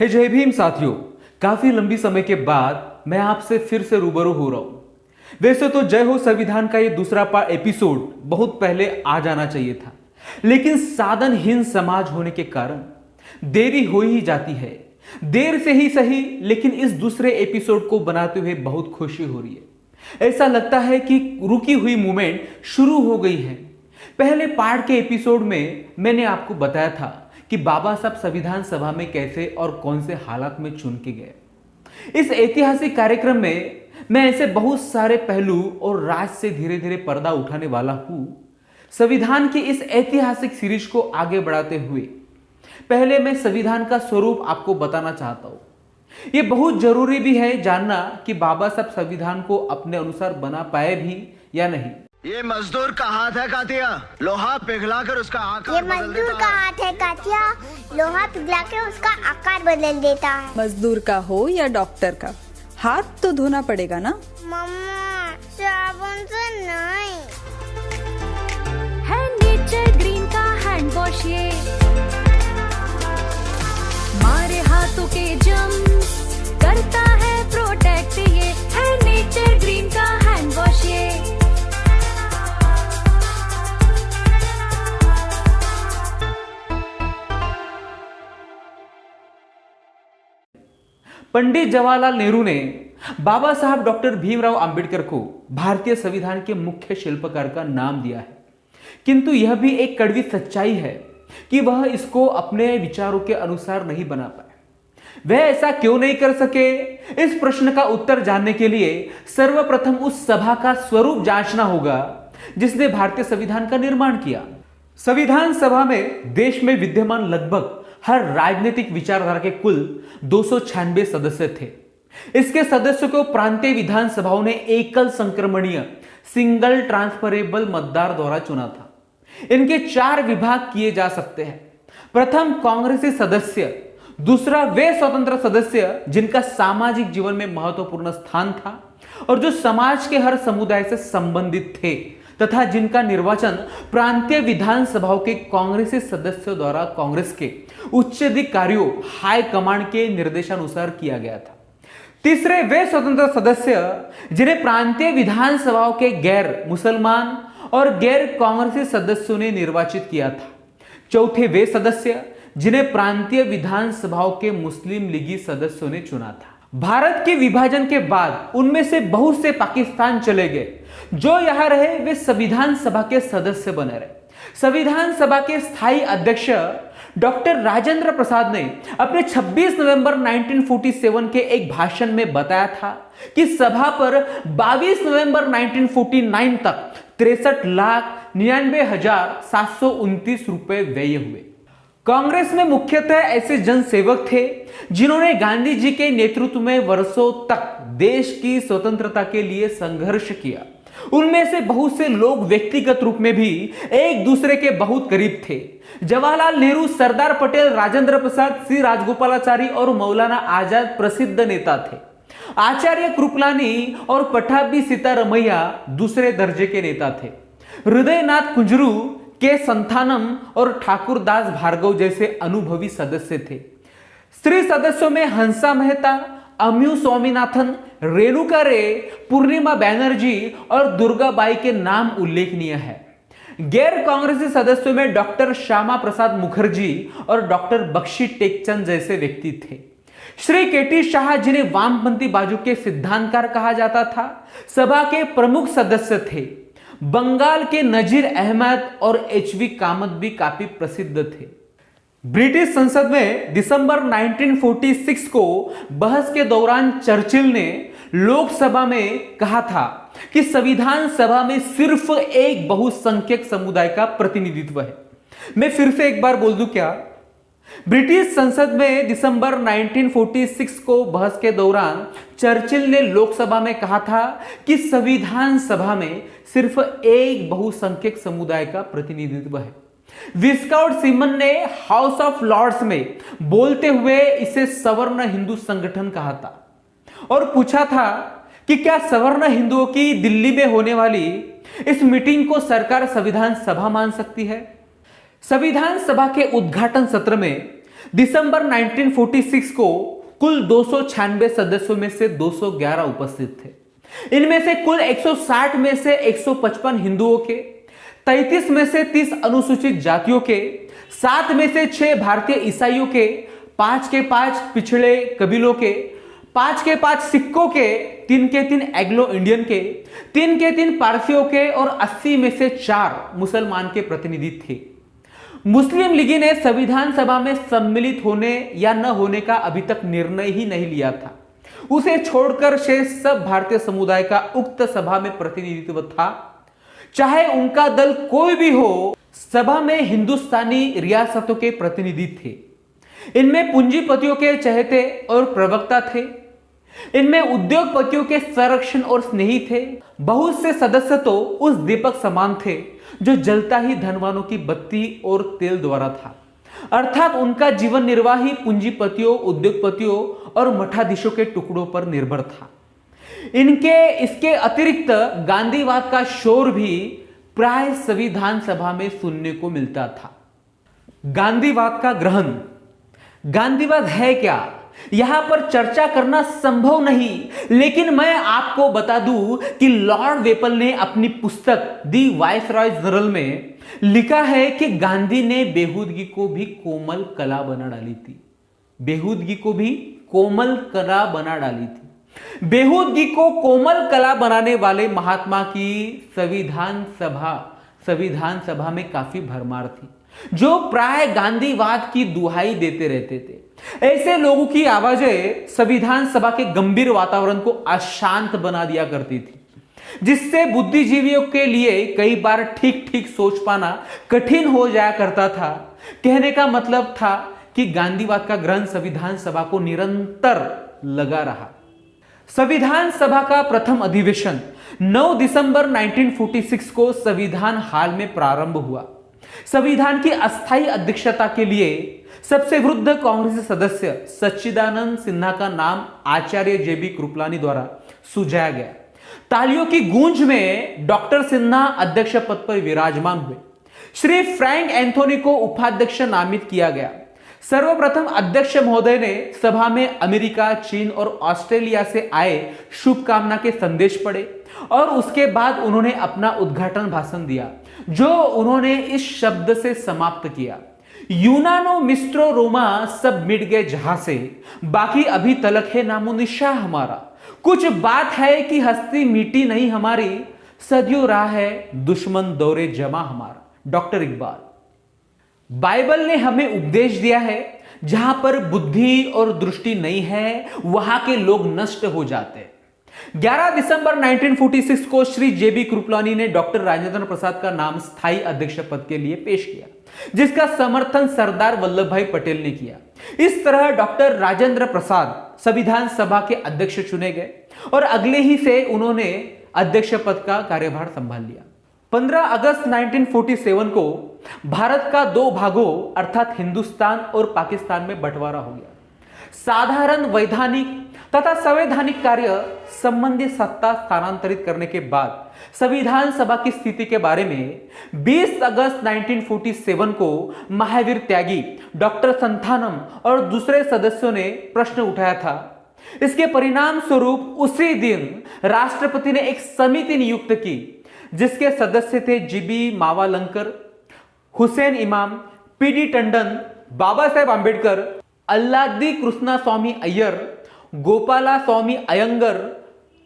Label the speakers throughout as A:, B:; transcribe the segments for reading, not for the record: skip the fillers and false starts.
A: हे जय भीम साथियों, काफी लंबी समय के बाद मैं आपसे फिर से रूबरू हो रहा हूं। वैसे तो जय हो संविधान का ये दूसरा एपिसोड बहुत पहले आ जाना चाहिए था, लेकिन साधनहीन समाज होने के कारण देरी हो ही जाती है। देर से ही सही, लेकिन इस दूसरे एपिसोड को बनाते हुए बहुत खुशी हो रही है। ऐसा लगता है कि रुकी हुई मूवमेंट शुरू हो गई है। पहले पार्ट के एपिसोड में मैंने आपको बताया था कि बाबा साहब संविधान सभा में कैसे और कौन से हालात में चुन के गए। इस ऐतिहासिक कार्यक्रम में मैं ऐसे बहुत सारे पहलू और राज से धीरे धीरे पर्दा उठाने वाला हूं। संविधान की इस ऐतिहासिक सीरीज को आगे बढ़ाते हुए पहले मैं संविधान का स्वरूप आपको बताना चाहता हूं। यह बहुत जरूरी भी है जानना कि बाबा साहब संविधान को अपने अनुसार बना पाए भी या नहीं।
B: ये मजदूर का हाथ है कातिया, लोहा पिघलाकर उसका आकार
C: ये मजदूर का हाथ है कातिया, लोहा पिघलाकर उसका आकार बदल देता है।
D: मजदूर का हो या डॉक्टर का, हाथ तो धोना पड़ेगा ना।
C: मम्मा, साबुन से नहीं।
E: है नेचर ग्रीन का हैंड वॉश, ये मारे हाथों के जम्स करता है प्रोटेक्ट। ये है नेचर ग्रीन का हैंड वॉश, ये
A: पंडित जवाहरलाल नेहरू ने बाबा साहब डॉक्टर भीमराव अंबेडकर को भारतीय संविधान के मुख्य शिल्पकार का नाम दिया है, किंतु यह भी एक कड़वी सच्चाई है कि वह इसको अपने विचारों के अनुसार नहीं बना पाए। वह ऐसा क्यों नहीं कर सके? इस प्रश्न का उत्तर जानने के लिए सर्वप्रथम उस सभा का स्वरूप जांचना होगा जिसने भारतीय संविधान का निर्माण किया। संविधान सभा में देश में विद्यमान लगभग हर राजनीतिक विचारधारा के कुल 296 सदस्य थे। इसके सदस्यों को प्रांतीय विधानसभाओं ने एकल संक्रमणीय सिंगल ट्रांसफरेबल मतदार द्वारा चुना था। इनके 4 विभाग किए जा सकते हैं। प्रथम कांग्रेसी सदस्य, दूसरा वे स्वतंत्र सदस्य जिनका सामाजिक जीवन में महत्वपूर्ण स्थान था और जो समाज के हर समुदाय से संबंधित थे तथा जिनका निर्वाचन प्रांतीय विधानसभाओं के कांग्रेसी सदस्यों द्वारा कांग्रेस के उच्चाधिकारियों हाई कमांड के निर्देशानुसार किया गया था। तीसरे वे स्वतंत्र सदस्य जिन्हें प्रांतीय विधानसभाओं के गैर मुसलमान और गैर कांग्रेसी सदस्यों ने निर्वाचित किया था। चौथे वे सदस्य जिन्हें प्रांतीय विधानसभाओं के मुस्लिम लीगी सदस्यों ने चुना था। भारत के विभाजन के बाद उनमें से बहुत से पाकिस्तान चले गए। जो यहां रहे वे संविधान सभा के सदस्य बने रहे। संविधान सभा के स्थायी अध्यक्ष डॉक्टर राजेंद्र प्रसाद ने अपने 26 नवंबर 1947 के एक भाषण में बताया था कि सभा पर 22 नवंबर 1949 तक 63,99,729 रुपए व्यय हुए। कांग्रेस में मुख्यतः ऐसे जनसेवक थे जिन्होंने गांधी जी के नेतृत्व में वर्षों तक देश की स्वतंत्रता के लिए संघर्ष किया। उनमें से बहुत से लोग व्यक्तिगत रूप में भी एक दूसरे के बहुत करीब थे। जवाहरलाल नेहरू, सरदार पटेल, राजेंद्र प्रसाद, सी राजगोपालाचारी और मौलाना आजाद प्रसिद्ध नेता थे। आचार्य कृपलानी और पट्टाभी सीतारमैया दूसरे दर्जे के नेता थे। हृदयनाथ कुंजरू, के संथानम और ठाकुर दास भार्गव जैसे अनुभवी सदस्य थे। स्त्री सदस्यों में हंसा मेहता, अम्यू स्वामीनाथन, रेणुका रे, पूर्णिमा बैनर्जी और दुर्गाबाई के नाम उल्लेखनीय है। गैर कांग्रेसी सदस्यों में डॉक्टर श्यामा प्रसाद मुखर्जी और डॉक्टर बख्शी टेकचंद जैसे व्यक्ति थे। श्री केटी शाह, जिन्हें वामपंथी बाजू के सिद्धांतकार कहा जाता था, सभा के प्रमुख सदस्य थे। बंगाल के नजीर अहमद और एचवी कामत भी काफी प्रसिद्ध थे। ब्रिटिश संसद में दिसंबर 1946 को बहस के दौरान चर्चिल ने लोकसभा में कहा था कि संविधान सभा में सिर्फ एक बहुसंख्यक समुदाय का प्रतिनिधित्व है। मैं फिर से एक बार बोल दूं क्या? ब्रिटिश संसद में दिसंबर 1946 को बहस के दौरान चर्चिल ने लोकसभा में कहा था कि संविधान सभा में सिर्फ एक बहुसंख्यक समुदाय का प्रतिनिधित्व है। विस्काउट सीमन ने हाउस ऑफ लॉर्ड्स में बोलते हुए इसे सवर्ण हिंदू संगठन कहा था और पूछा था कि क्या सवर्ण हिंदुओं की दिल्ली में होने वाली इस मीटिंग को सरकार संविधान सभा मान सकती है। संविधान सभा के उद्घाटन सत्र में दिसंबर 1946 को कुल 296 सदस्यों में से 211 उपस्थित थे। इनमें से कुल 160 में से 155 हिंदुओं के, 33 में से 30 अनुसूचित जातियों के, 7 में से 6 भारतीय ईसाइयों के, 5 के 5 पिछड़े कबीलों के, 5 के 5 सिखों के, 3 के 3 एग्लो इंडियन के, 3 के 3 पारसियों के और 80 में से 4 मुसलमान के प्रतिनिधि थे। मुस्लिम लीग ने संविधान सभा में सम्मिलित होने या न होने का अभी तक निर्णय ही नहीं लिया था। उसे छोड़कर शेष सब भारतीय समुदाय का उक्त सभा में प्रतिनिधित्व था। चाहे उनका दल कोई भी हो, सभा में हिंदुस्तानी रियासतों के प्रतिनिधि थे। इनमें पूंजीपतियों के चहेते और प्रवक्ता थे। इनमें उद्योगपतियों के संरक्षण और स्नेही थे। बहुत से सदस्य तो उस दीपक समान थे जो जलता ही धनवानों की बत्ती और तेल द्वारा था, अर्थात उनका जीवन निर्वाह ही पूंजीपतियों, उद्योगपतियों और मठाधीशों के टुकड़ों पर निर्भर था। इसके अतिरिक्त गांधीवाद का शोर भी प्राय संविधान सभा में सुनने को मिलता था। गांधीवाद का ग्रहण। गांधीवाद है क्या, यहां पर चर्चा करना संभव नहीं, लेकिन मैं आपको बता दूं कि लॉर्ड वेपल ने अपनी पुस्तक दी वायसरॉय जनरल में लिखा है कि गांधी ने बेहूदगी को भी कोमल कला बना डाली थी। बेहूदगी को भी कोमल कला बना डाली थी। बेहूदगी को कोमल कला बनाने वाले महात्मा की संविधान सभा में काफी भरमार थी, जो प्राय गांधीवाद की दुहाई देते रहते थे। ऐसे लोगों की आवाजें संविधान सभा के गंभीर वातावरण को अशांत बना दिया करती थी, जिससे बुद्धिजीवियों के लिए कई बार ठीक ठीक सोच पाना कठिन हो जाया करता था। कहने का मतलब था कि गांधीवाद का ग्रहण संविधान सभा को निरंतर लगा रहा। संविधान सभा का प्रथम अधिवेशन 9 दिसंबर 1946 को संविधान हॉल में प्रारंभ हुआ। संविधान की अस्थायी अध्यक्षता के लिए सबसे वृद्ध कांग्रेसी सदस्य सच्चिदानंद सिन्हा का नाम आचार्य जेबी कृपलानी द्वारा सुझाया गया। तालियों की गूंज में डॉक्टर सिन्हा अध्यक्ष पद पर विराजमान हुए। श्री फ्रैंक एंथोनी को उपाध्यक्ष नामित किया गया। सर्वप्रथम अध्यक्ष महोदय ने सभा में अमेरिका, चीन और ऑस्ट्रेलिया से आए शुभकामना के संदेश पढ़े और उसके बाद उन्होंने अपना उद्घाटन भाषण दिया, जो उन्होंने इस शब्द से समाप्त किया, यूनानो मिस्ट्रो रोमा सब मिट गए जहां से, बाकी अभी तलक है नामो निशा हमारा। कुछ बात है कि हस्ती मिटी नहीं हमारी, सदियों राह है दुश्मन दौरे जमा हमारा। डॉक्टर इकबाल। बाइबल ने हमें उपदेश दिया है, जहां पर बुद्धि और दृष्टि नहीं है वहां के लोग नष्ट हो जाते हैं। 11 दिसंबर 1946 को श्री जेबी कृपलानी ने डॉक्टर राजेंद्र प्रसाद का नाम स्थायी अध्यक्ष पद के लिए पेश किया, जिसका समर्थन सरदार वल्लभ भाई पटेल ने किया। इस तरह डॉक्टर राजेंद्र प्रसाद संविधान सभा के अध्यक्ष चुने गए और अगले ही से उन्होंने अध्यक्ष पद का कार्यभार संभाल लिया। 15 अगस्त 1947 को भारत का 2 भागों अर्थात हिंदुस्तान और पाकिस्तान में बंटवारा हो गया। साधारण वैधानिक तथा संवैधानिक कार्य संबंधी सत्ता स्थानांतरित करने के बाद संविधान सभा की स्थिति के बारे में 20 अगस्त 1947 को महावीर त्यागी, डॉक्टर संथानम और दूसरे सदस्यों ने प्रश्न उठाया था। इसके परिणाम स्वरूप उसी दिन राष्ट्रपति ने एक समिति नियुक्त की, जिसके सदस्य थे जीबी मावालंकर, हुसैन इमाम, पीडी टंडन, बाबा साहेब आंबेडकर, अल्लादी कृष्णा स्वामी अय्यर, गोपाला स्वामी अयंगर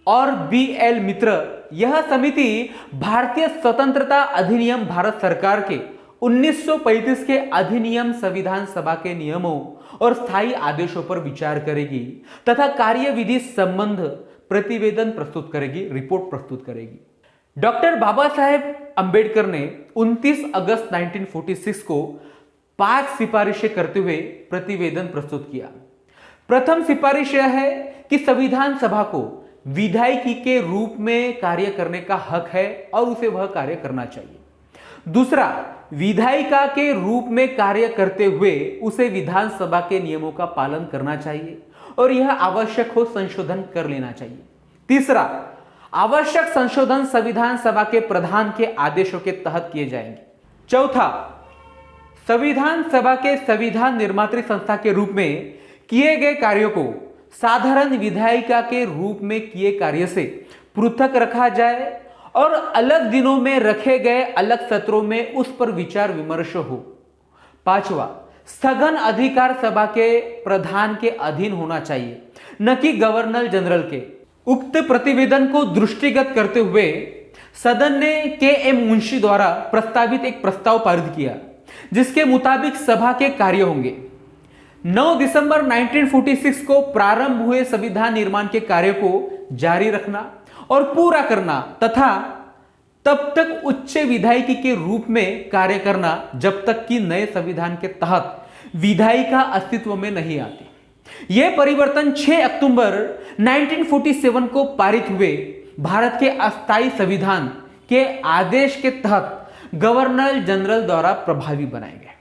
A: और बीएल मित्र। यह समिति भारतीय स्वतंत्रता अधिनियम भारत सरकार के 1935 के अधिनियम, संविधान सभा के नियमों और स्थायी आदेशों पर विचार करेगी तथा कार्यविधि संबंध प्रतिवेदन प्रस्तुत करेगी, रिपोर्ट प्रस्तुत करेगी। डॉक्टर बाबा साहेब अंबेडकर ने 29 अगस्त 1946 को 5 सिफारिशें करते हुए प्रतिवेदन प्रस्तुत किया। प्रथम सिफारिश यह है कि संविधान सभा को विधायिकी के रूप में कार्य करने का हक है और उसे वह कार्य करना चाहिए। दूसरा, विधायिका के रूप में कार्य करते हुए उसे विधानसभा के नियमों का पालन करना चाहिए और यह आवश्यक हो संशोधन कर लेना चाहिए। तीसरा, आवश्यक संशोधन संविधान सभा के प्रधान के आदेशों के तहत किए जाएंगे। चौथा, संविधान सभा के संविधान निर्मात्री संस्था के रूप में किए गए कार्यों को साधारण विधायिका के रूप में किए कार्य से पृथक रखा जाए और अलग दिनों में रखे गए अलग सत्रों में उस पर विचार विमर्श हो। 5वां, स्थगन अधिकार सभा के प्रधान के अधीन होना चाहिए, न कि गवर्नर जनरल के। उक्त प्रतिवेदन को दृष्टिगत करते हुए सदन ने के.एम. मुंशी द्वारा प्रस्तावित एक प्रस्ताव पारित किया, जिसके मुताबिक सभा के कार्य होंगे 9 दिसंबर 1946 को प्रारंभ हुए संविधान निर्माण के कार्य को जारी रखना और पूरा करना तथा तब तक उच्च विधायिकी के रूप में कार्य करना जब तक कि नए संविधान के तहत विधायिका अस्तित्व में नहीं आती। यह परिवर्तन 6 अक्टूबर 1947 को पारित हुए भारत के अस्थायी संविधान के आदेश के तहत गवर्नर जनरल द्वारा प्रभावी बनाए गए।